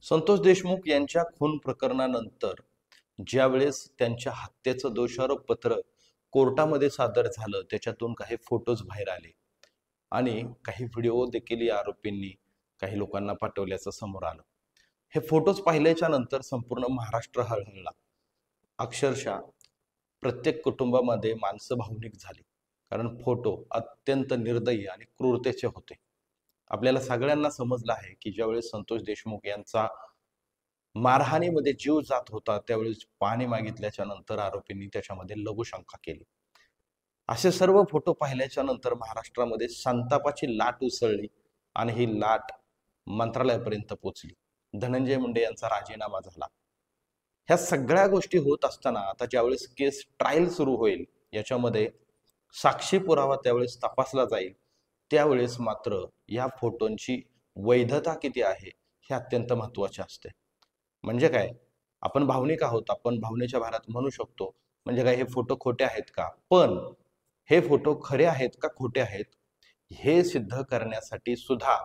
संतोष देशमुख यांच्या खून प्रकरणानंतर ज्यावेळेस त्यांच्या हत्येचं दोषारोप पत्र कोर्टामध्ये सादर झालं, त्याच्यातून काही फोटोज बाहेर आले आणि काही व्हिडिओ देखील या आरोपींनी काही लोकांना पाठवल्याचं समोर आलं. हे फोटोज पाहिल्याच्या नंतर संपूर्ण महाराष्ट्र हळहळला. अक्षरशः प्रत्येक कुटुंबामध्ये माणसं भावनिक झाली, कारण फोटो अत्यंत निर्दयी आणि क्रूरतेचे होते. आपल्याला सगळ्यांना समजलं आहे की ज्यावेळेस संतोष देशमुख यांचा मारहाणीमध्ये जीव जात होता, त्यावेळेस पाणी मागितल्याच्या नंतर आरोपींनी त्याच्यामध्ये लघुशंका केली. असे सर्व फोटो पाहिल्याच्या नंतर महाराष्ट्रामध्ये संतापाची लाट उसळली आणि ही लाट मंत्रालयापर्यंत पोहोचली. धनंजय मुंडे यांचा राजीनामा झाला. ह्या सगळ्या गोष्टी होत असताना आता ज्यावेळेस केस ट्रायल सुरू होईल, याच्यामध्ये साक्षी पुरावा त्यावेळेस तपासला जाईल, त्यावेळेस मात्र या फोटोंची वैधता किती आहे हे अत्यंत महत्त्वाचे असते. म्हणजे काय, आपण भावनिक आहोत, आपण भावनेच्या भरात म्हणू शकतो म्हणजे काय हे फोटो खोटे आहेत का, पण हे फोटो खरे आहेत का खोटे आहेत हे सिद्ध करण्यासाठी सुद्धा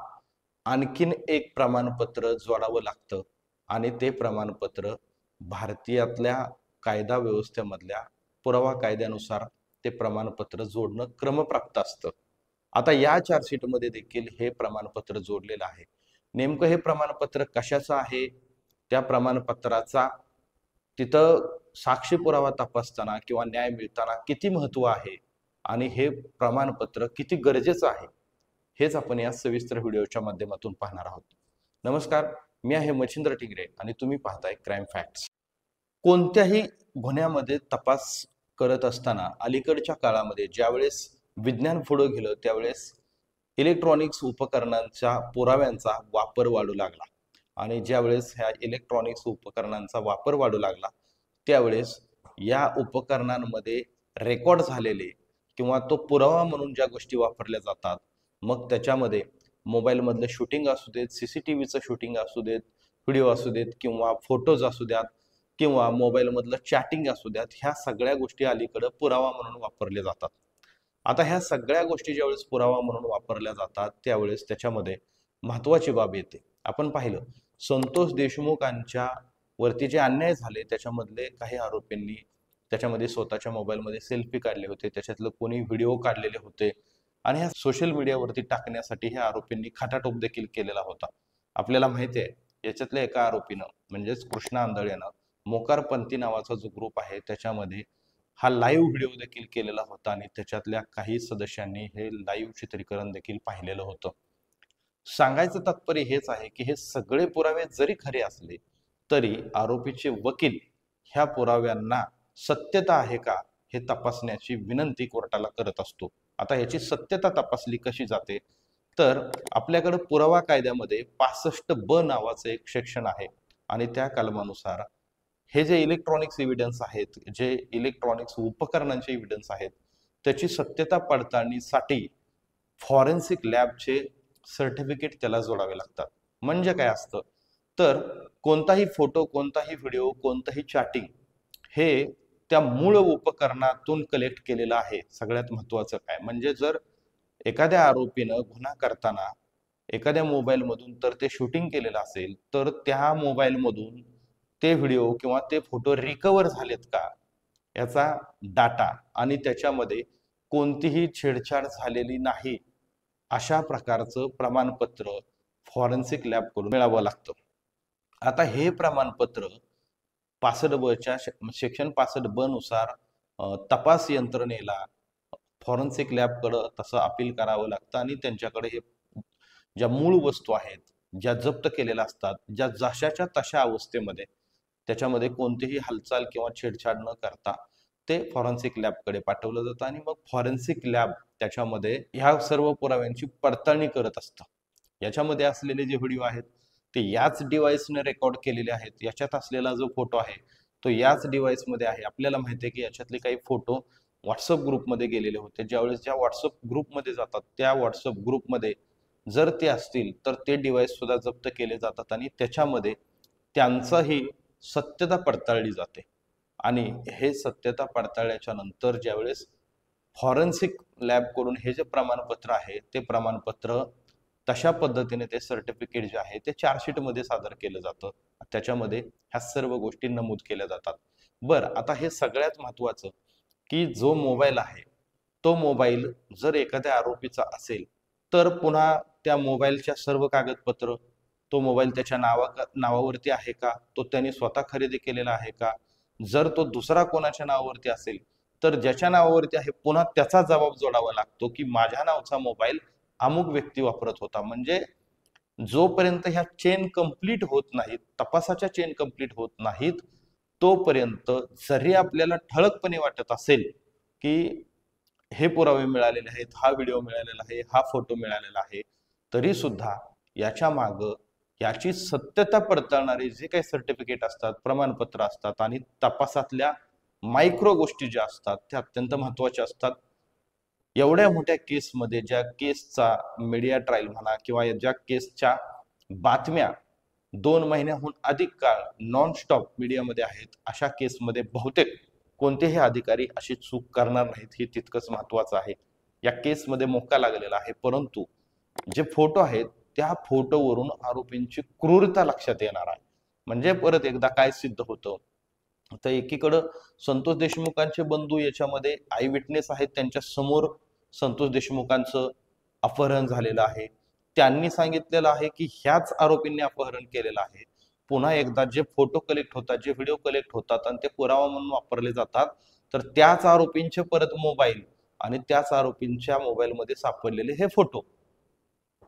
आणखीन एक प्रमाणपत्र जोडावं लागतं आणि ते प्रमाणपत्र भारतीयातल्या कायदा व्यवस्थेमधल्या पुरावा कायद्यानुसार ते प्रमाणपत्र जोडणं क्रमप्राप्त असतं. आता या चार्जशीटमध्ये देखील हे प्रमाणपत्र जोडलेलं आहे. नेमकं हे प्रमाणपत्र कशाचं आहे, त्या प्रमाणपत्राचा तिथं साक्षी पुरावा तपासताना किंवा न्याय मिळताना किती महत्व आहे आणि हे प्रमाणपत्र किती गरजेचं आहे, हेच आपण या सविस्तर व्हिडिओच्या माध्यमातून पाहणार आहोत. नमस्कार, मी आहे मच्छिंद्र टिंगरे आणि तुम्ही पाहताय क्राईम फॅक्ट्स. कोणत्याही गुन्ह्यामध्ये तपास करत असताना अलीकडच्या काळामध्ये ज्यावेळेस विज्ञान पुढे गेलं, त्यावेळेस इलेक्ट्रॉनिक्स उपकरणांच्या पुराव्यांचा वापर वाढू लागला आणि ज्यावेळेस ह्या इलेक्ट्रॉनिक्स उपकरणांचा वापर वाढू लागला, त्यावेळेस या उपकरणांमध्ये रेकॉर्ड झालेले किंवा तो पुरावा म्हणून ज्या गोष्टी वापरल्या जातात, मग त्याच्यामध्ये मोबाईलमधलं शूटिंग असू देत, CCTVचं शूटिंग असू देत, व्हिडिओ असू देत किंवा फोटोज असू द्यात किंवा मोबाईलमधलं चॅटिंग असू द्यात, ह्या सगळ्या गोष्टी अलीकडे पुरावा म्हणून वापरल्या जातात. आता ह्या सगळ्या गोष्टी ज्यावेळेस पुरावा म्हणून वापरल्या जातात, त्यावेळेस त्याच्यामध्ये महत्वाची बाब येते. आपण पाहिलं संतोष देशमुखांच्या वरती जे अन्याय झाले, त्याच्यामधले काही आरोपींनी त्याच्यामध्ये स्वतःच्या मोबाईलमध्ये सेल्फी काढले होते, त्याच्यातलं कोणी व्हिडिओ काढलेले होते आणि ह्या सोशल मीडियावरती टाकण्यासाठी ह्या आरोपींनी खाटाटोप देखील केलेला होता. आपल्याला माहिती आहे, याच्यातल्या एका आरोपीनं म्हणजेच कृष्णा आंधळेनं मोकारपंथी नावाचा जो ग्रुप आहे त्याच्यामध्ये हा लाईव्ह व्हिडिओ देखील केलेला होता आणि त्याच्यातल्या काही सदस्यांनी हे लाईव्ह चित्रीकरण देखील पाहिलेलं होतं. सांगायचं तात्पर्य हेच आहे की हे सगळे पुरावे जरी खरे असले तरी आरोपीचे वकील ह्या पुराव्यांना सत्यता आहे का हे तपासण्याची विनंती कोर्टाला करत असतो. आता ह्याची सत्यता तपासली कशी जाते, तर आपल्याकडे पुरावा कायद्यामध्ये 65B नावाचं एक सेक्शन आहे आणि त्या कलमानुसार हे जे इलेक्ट्रॉनिक्स एव्हिडन्स आहेत, जे इलेक्ट्रॉनिक्स उपकरणांचे एव्हिडन्स आहेत, त्याची सत्यता पडताळणीसाठी फॉरेन्सिक लॅबचे सर्टिफिकेट त्याला जोडावे लागतात. म्हणजे काय असतं, तर कोणताही फोटो, कोणताही व्हिडिओ, कोणताही चॅटिंग हे त्या मूळ उपकरणातून कलेक्ट केलेलं आहे. सगळ्यात महत्वाचं काय म्हणजे जर एखाद्या आरोपीनं गुन्हा करताना एखाद्या मोबाईलमधून तर ते शूटिंग केलेलं असेल, तर त्या मोबाईलमधून ते व्हिडिओ किंवा ते फोटो रिकवर झालेत का याचा डाटा आणि त्याच्यामध्ये कोणतीही छेडछाड झालेली नाही अशा प्रकारचं प्रमाणपत्र फॉरेन्सिक लॅब कडून मिळावं लागतं. आता हे प्रमाणपत्र 65B सेक्शन 65B नुसार तपास यंत्रणेला फॉरेन्सिक लॅबकडं तसं अपील करावं लागतं आणि त्यांच्याकडे हे ज्या मूळ वस्तू आहेत, ज्या जप्त केलेल्या असतात, ज्या जशाच्या तशा अवस्थेमध्ये त्याच्यामध्ये कोणतीही हालचाल किंवा छेडछाड न करता ते फॉरेन्सिक लॅबकडे पाठवलं जातं आणि मग फॉरेन्सिक लॅब त्याच्यामध्ये ह्या सर्व पुराव्यांची पडताळणी करत असतं. याच्यामध्ये असलेले जे व्हिडिओ आहेत ते याच डिव्हाइसने रेकॉर्ड केलेले आहेत. याच्यात असलेला जो फोटो आहे तो याच डिव्हाइसमध्ये आहे. आपल्याला माहिती आहे की याच्यातले काही फोटो व्हॉट्सअप ग्रुपमध्ये गेलेले होते. ज्यावेळेस ज्या व्हॉट्सअप ग्रुपमध्ये जातात, त्या व्हॉट्सअप ग्रुपमध्ये जर ते असतील तर ते डिव्हाइस सुद्धा जप्त केले जातात आणि त्याच्यामध्ये त्यांचाही सत्यता पडताळली जाते आणि हे सत्यता पडताळल्याच्या नंतर ज्यावेळेस फॉरेन्सिक लॅब कडून हे जे प्रमाणपत्र आहे ते प्रमाणपत्र तशा पद्धतीने ते सर्टिफिकेट जे आहे ते चार्जशीट मध्ये सादर केलं जातं. त्याच्यामध्ये ह्या सर्व गोष्टी नमूद केल्या जातात. बरं, आता हे सगळ्यात महत्वाचं की जो मोबाईल आहे तो मोबाईल जर एखाद्या आरोपीचा असेल तर पुन्हा त्या मोबाईलच्या सर्व कागदपत्र, तो मोबाईल त्याच्या नावावरती आहे का, तो त्यांनी स्वतः खरेदी केलेला आहे का, जर तो दुसरा कोणाच्या नावावरती असेल तर ज्याच्या नावावरती आहे पुन्हा त्याचा जबाब जोडावा लागतो की माझ्या नावचा मोबाईल अमुक व्यक्ती वापरत होता. म्हणजे जोपर्यंत ह्या चेन कंप्लीट होत नाहीत, तपासाच्या चेन कंप्लीट होत नाहीत, तोपर्यंत जरी आपल्याला ठळकपणे वाटत असेल की हे पुरावे मिळालेले आहेत, हा व्हिडिओ मिळालेला आहे, हा फोटो मिळालेला आहे, तरी सुद्धा याच्या माग याची सत्यता पडताळणारे जे काही सर्टिफिकेट असतात, प्रमाणपत्र असतात आणि तपासातल्या मायक्रो गोष्टी ज्या असतात त्या अत्यंत महत्वाच्या असतात. एवढ्या मोठ्या केसमध्ये, ज्या केसचा मीडिया ट्रायल म्हणा किंवा ज्या केसच्या बातम्या 2 महिन्याहून अधिक काळ नॉन स्टॉप मीडियामध्ये आहेत, अशा केसमध्ये बहुतेक कोणतेही अधिकारी अशी चूक करणार नाहीत, हे तितकंच महत्वाचं आहे. या केसमध्ये मोक्का लागलेला आहे, परंतु जे फोटो आहेत त्या फोटोवरून आरोपींची क्रूरता लक्षात येणार आहे. म्हणजे परत एकदा काय सिद्ध होतं, तर एकीकडं संतोष देशमुखांचे बंधू याच्यामध्ये आय विटनेस आहेत, त्यांच्या समोर संतोष देशमुखांचं अपहरण झालेलं आहे, त्यांनी सांगितलेलं आहे की ह्याच आरोपींनी अपहरण केलेलं आहे. पुन्हा एकदा जे फोटो कलेक्ट होतात, जे व्हिडिओ कलेक्ट होतात आणि ते पुरावा म्हणून वापरले जातात, तर त्याच आरोपींचे परत मोबाईल आणि त्याच आरोपींच्या मोबाईलमध्ये सापडलेले हे फोटो.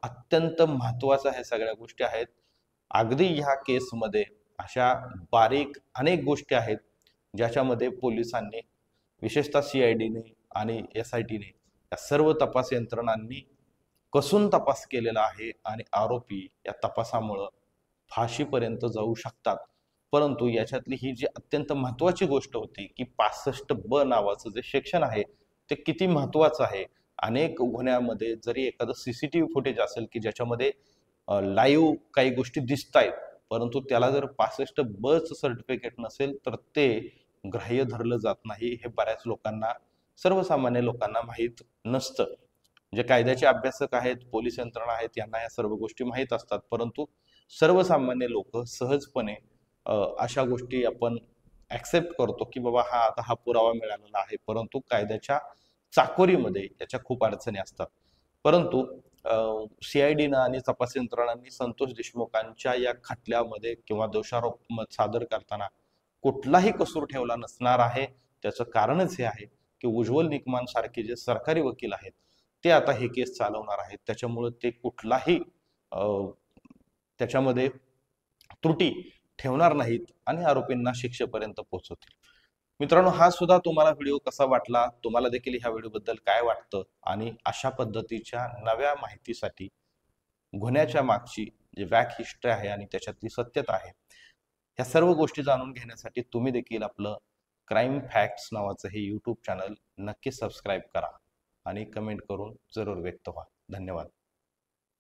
अत्यंत महत्वाच्या ह्या सगळ्या गोष्टी आहेत. अगदी ह्या केसमध्ये अशा बारीक अनेक गोष्टी आहेत ज्याच्यामध्ये पोलिसांनी, विशेषतः CIDने आणि SITने, या सर्व तपास यंत्रणांनी कसून तपास केलेला आहे आणि आरोपी या तपासामुळं फाशीपर्यंत जाऊ शकतात. परंतु याच्यातली ही जी अत्यंत महत्वाची गोष्ट होती की 65B नावाचं जे सेक्शन आहे ते किती महत्वाचं आहे. अनेक गुन्ह्यामध्ये जरी एखादं CCTV फुटेज असेल की ज्याच्यामध्ये लाईव्ह काही गोष्टी दिसत आहेत, परंतु त्याला जर 65B सर्टिफिकेट नसेल तर ते ग्राह्य धरलं जात नाही. हे बऱ्याच लोकांना, सर्वसामान्य लोकांना माहीत नसतं. जे कायद्याचे अभ्यासक आहेत, पोलीस यंत्रणा आहेत, यांना या सर्व गोष्टी माहीत असतात, परंतु सर्वसामान्य लोक सहजपणे अशा गोष्टी आपण ऍक्सेप्ट करतो की बाबा हा आता हा पुरावा मिळालेला आहे, परंतु कायद्याच्या चाकोरीमध्ये याच्या खूप अडचणी असतात. परंतु CIDनं आणि तपास यंत्रणांनी संतोष देशमुखांच्या या खटल्यामध्ये किंवा दोषारोप सादर करताना कुठलाही कसूर ठेवला नसणार आहे. त्याचं कारणच हे आहे की उज्ज्वल निकमान सारखे जे सरकारी वकील आहेत ते आता हे केस चालवणार आहेत, त्याच्यामुळे ते कुठलाही त्याच्यामध्ये त्रुटी ठेवणार नाहीत आणि आरोपींना शिक्षेपर्यंत पोहोचवतील. मित्रांनो, हा सुद्धा तुम्हाला व्हिडिओ कसा वाटला, तुम्हाला देखील ह्या व्हिडिओ बद्दल काय वाटतं आणि अशा पद्धतीच्या नव्या माहितीसाठी गुन्ह्याच्या मागची जी बॅक हिस्ट्री आहे आणि त्याच्यातली सत्यता आहे, ह्या सर्व गोष्टी जाणून घेण्यासाठी तुम्ही देखील आपलं क्राईम फॅक्ट्स नावाचं हे YouTube चॅनल नक्की सबस्क्राईब करा आणि कमेंट करून जरूर व्यक्त व्हा. धन्यवाद.